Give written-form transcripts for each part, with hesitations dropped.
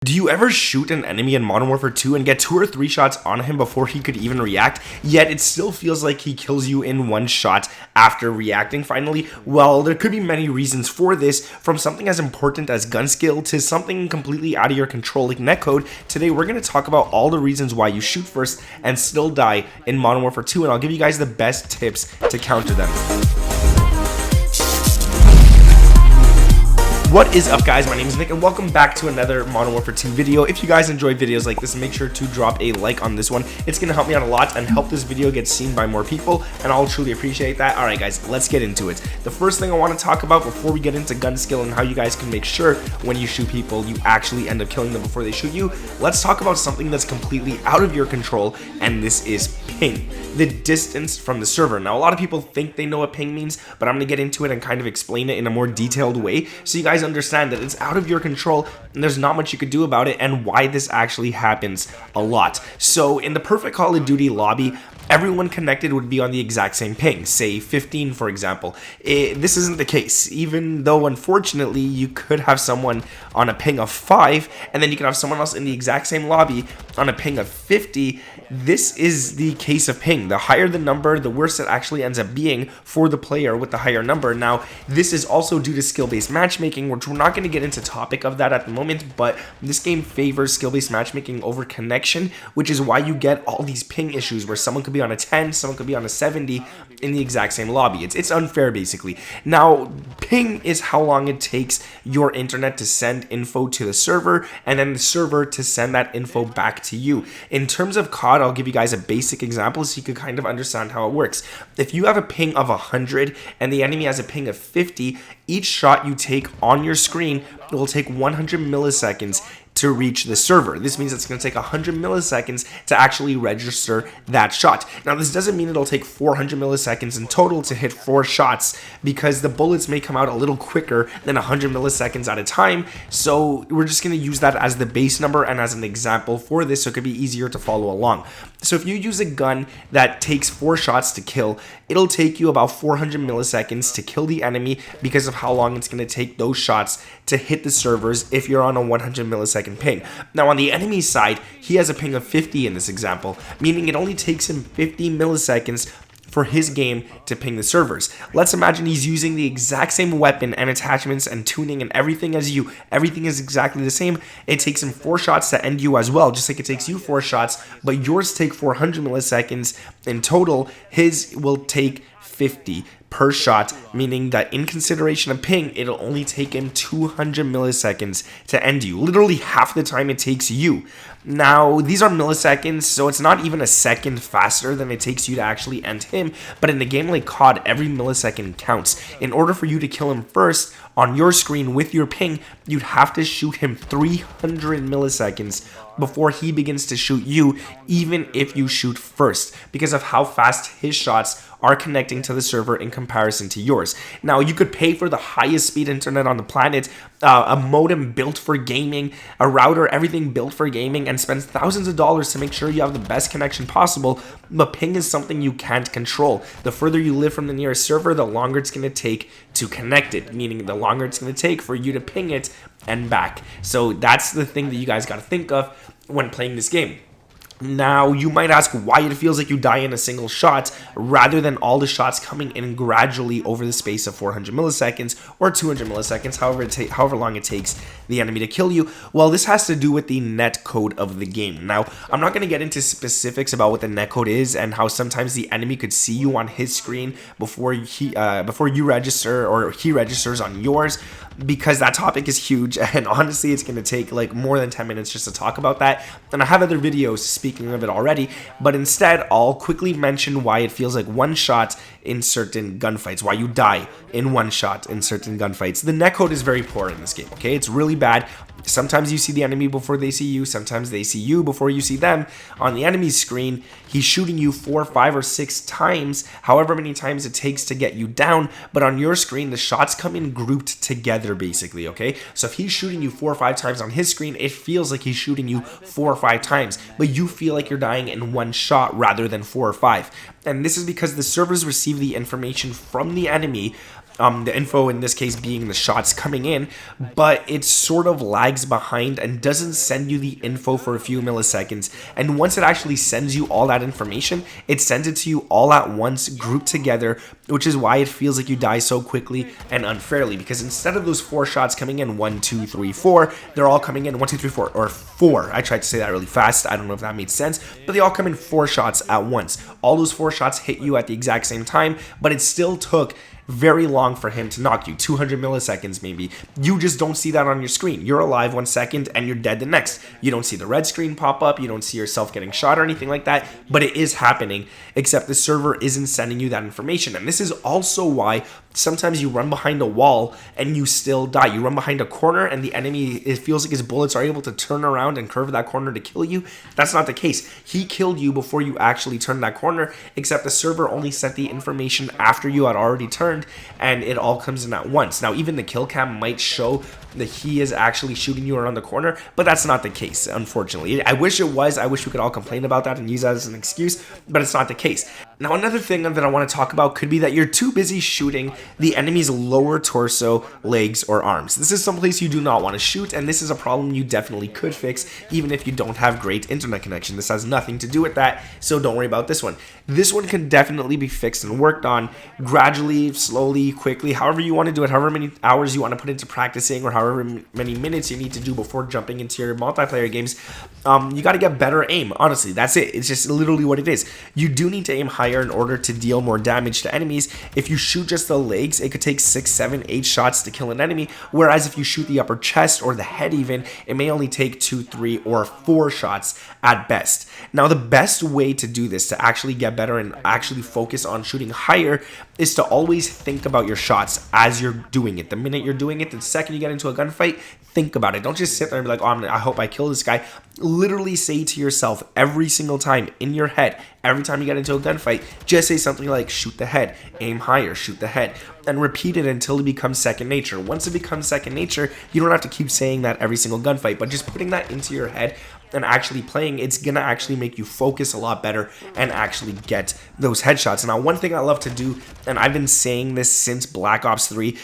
Do you ever shoot an enemy in Modern Warfare 2 and get 2 or 3 shots on him before he could even react, yet it still feels like he kills you in one shot after reacting finally? Well, there could be many reasons for this, from something as important as gun skill to something completely out of your control like netcode. Today we're going to talk about all the reasons why you shoot first and still die in Modern Warfare 2, and I'll give you guys the best tips to counter them. What is up, guys? My name is Nick and welcome back to another Modern Warfare 2 video. If you guys enjoy videos like this, make sure to drop a like on this one. It's gonna help me out a lot and help this video get seen by more people, and I'll truly appreciate that. Alright guys, let's get into it. The first thing I want to talk about before we get into gun skill and how you guys can make sure when you shoot people you actually end up killing them before they shoot you, let's talk about something that's completely out of your control, and this is ping, the distance from the server. Now a lot of people think they know what ping means, but I'm gonna get into it and kind of explain it in a more detailed way so you guys understand that it's out of your control and there's not much you could do about it, and why this actually happens a lot. So in the perfect Call of Duty lobby, everyone connected would be on the exact same ping, say 15 for example. This isn't the case, even though unfortunately you could have someone on a ping of 5 and then you can have someone else in the exact same lobby on a ping of 50. This is the case of ping. The higher the number, the worse it actually ends up being for the player with the higher number. Now, this is also due to skill-based matchmaking, which we're not going to get into topic of that at the moment, but this game favors skill-based matchmaking over connection, which is why you get all these ping issues where someone could be on a 10, someone could be on a 70 in the exact same lobby. It's unfair basically. Now, ping is how long it takes your internet to send info to the server and then the server to send that info back to you. In terms of COD, I'll give you guys a basic example so you can kind of understand how it works. If you have a ping of 100 and the enemy has a ping of 50, each shot you take on your screen will take 100 milliseconds to reach the server. This means it's going to take 100 milliseconds to actually register that shot. Now, this doesn't mean it'll take 400 milliseconds in total to hit 4 shots, because the bullets may come out a little quicker than 100 milliseconds at a time. So we're just going to use that as the base number and as an example for this so it could be easier to follow along. So if you use a gun that takes 4 shots to kill, it'll take you about 400 milliseconds to kill the enemy because of how long it's going to take those shots to hit the servers if you're on a 100 millisecond ping. Now on the enemy side, he has a ping of 50 in this example, meaning it only takes him 50 milliseconds for his game to ping the servers. Let's imagine he's using the exact same weapon and attachments and tuning and everything as you. Everything is exactly the same. It takes him 4 shots to end you as well, just like it takes you 4 shots, but yours take 400 milliseconds in total. His will take 50 per shot, meaning that in consideration of ping, it'll only take him 200 milliseconds to end you, literally half the time it takes you. Now, these are milliseconds, so it's not even a second faster than it takes you to actually end him, but in a game like COD, every millisecond counts. In order for you to kill him first on your screen with your ping, you'd have to shoot him 300 milliseconds before he begins to shoot you, even if you shoot first, because of how fast his shots are connecting to the server in comparison to yours. Now, you could pay for the highest speed internet on the planet, a modem built for gaming, a router, everything built for gaming, and spend thousands of dollars to make sure you have the best connection possible, but ping is something you can't control. The further you live from the nearest server, the longer it's going to take to connect it, meaning the longer it's going to take for you to ping it and back. So that's the thing that you guys got to think of when playing this game. Now, you might ask why it feels like you die in a single shot rather than all the shots coming in gradually over the space of 400 milliseconds or 200 milliseconds, however long it takes the enemy to kill you. Well, this has to do with the netcode of the game. Now, I'm not going to get into specifics about what the netcode is and how sometimes the enemy could see you on his screen before you register or he registers on yours, because that topic is huge, and honestly it's going to take like more than 10 minutes just to talk about that, and I have other videos speaking of it already, but instead I'll quickly mention why it feels like one shot in certain gunfights, why you die in one shot in certain gunfights. The netcode is very poor in this game, okay? It's really bad. Sometimes you see the enemy before they see you, sometimes they see you before you see them. On the enemy's screen, he's shooting you 4, 5, or 6 times, however many times it takes to get you down, but on your screen, the shots come in grouped together basically, okay? So if he's shooting you 4 or 5 times on his screen, it feels like he's shooting you 4 or 5 times, but you feel like you're dying in one shot rather than 4 or 5. And this is because the servers receive the information from the enemy The info in this case being the shots coming in, but it sort of lags behind and doesn't send you the info for a few milliseconds. And once it actually sends you all that information, it sends it to you all at once, grouped together, which is why it feels like you die so quickly and unfairly. Because instead of those 4 shots coming in 1, 2, 3, 4, they're all coming in 1, 2, 3, 4, or 4. I tried to say that really fast. I don't know if that made sense, but they all come in 4 shots at once. All those 4 shots hit you at the exact same time, but it still took very long for him to knock you, 200 milliseconds maybe. You just don't see that on your screen. You're alive 1 second and you're dead the next. You don't see the red screen pop up, you don't see yourself getting shot or anything like that, but it is happening, except the server isn't sending you that information. And this is also why sometimes you run behind a wall and you still die. You run behind a corner and the enemy, it feels like his bullets are able to turn around and curve that corner to kill you. That's not the case. He killed you before you actually turned that corner, except the server only sent the information after you had already turned, and it all comes in at once. Now, even the kill cam might show that he is actually shooting you around the corner, but that's not the case, unfortunately. I wish it was. I wish we could all complain about that and use that as an excuse, but it's not the case. Now, another thing that I want to talk about could be that you're too busy shooting the enemy's lower torso, legs, or arms. This is someplace you do not want to shoot, and this is a problem you definitely could fix, even if you don't have great internet connection. This has nothing to do with that, so don't worry about this one. This one can definitely be fixed and worked on gradually, slowly, quickly, however you want to do it, however many hours you want to put into practicing, or however many minutes you need to do before jumping into your multiplayer games. You got to get better aim. Honestly, that's it. It's just literally what it is. You do need to aim higher in order to deal more damage to enemies. If you shoot just the legs, it could take 6, 7, 8 shots to kill an enemy, whereas if you shoot the upper chest or the head even, it may only take 2, 3, or 4 shots at best. Now, the best way to do this, to actually get better and actually focus on shooting higher, is to always think about your shots as you're doing it. The minute you're doing it, the second you get into a gunfight, think about it. Don't just sit there and be like, oh, I hope I kill this guy. Literally say to yourself every single time in your head, every time you get into a gunfight, just say something like, shoot the head, aim higher, shoot the head, and repeat it until it becomes second nature. Once it becomes second nature, you don't have to keep saying that every single gunfight, but just putting that into your head and actually playing, it's gonna actually make you focus a lot better and actually get those headshots. Now, one thing I love to do, and I've been saying this since Black Ops 3,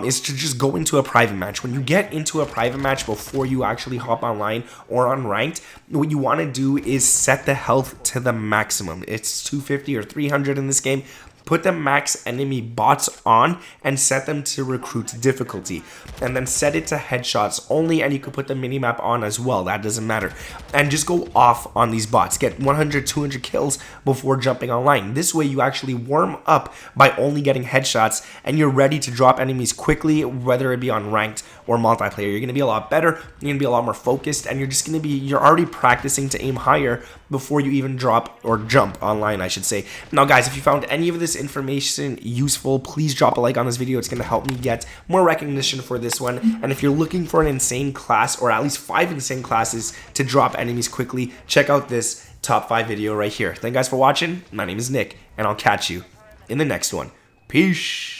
is to just go into a private match. When you get into a private match before you actually hop online or on ranked, what you want to do is set the health to the maximum. It's 250 or 300 in this game. Put the max enemy bots on and set them to recruit difficulty, and then set it to headshots only, and you can put the minimap on as well, that doesn't matter, and just go off on these bots. Get 100, 200 kills before jumping online. This way you actually warm up by only getting headshots, and you're ready to drop enemies quickly, whether it be on ranked or multiplayer. You're going to be a lot better, you're going to be a lot more focused, and you're already practicing to aim higher before you even drop or jump online, I should say. Now guys, if you found any of this information useful, please drop a like on this video. It's going to help me get more recognition for this one. And if you're looking for an insane class, or at least 5 insane classes to drop enemies quickly, check out this top 5 video right here. Thank you guys for watching. My name is Nick, and I'll catch you in the next one. Peace.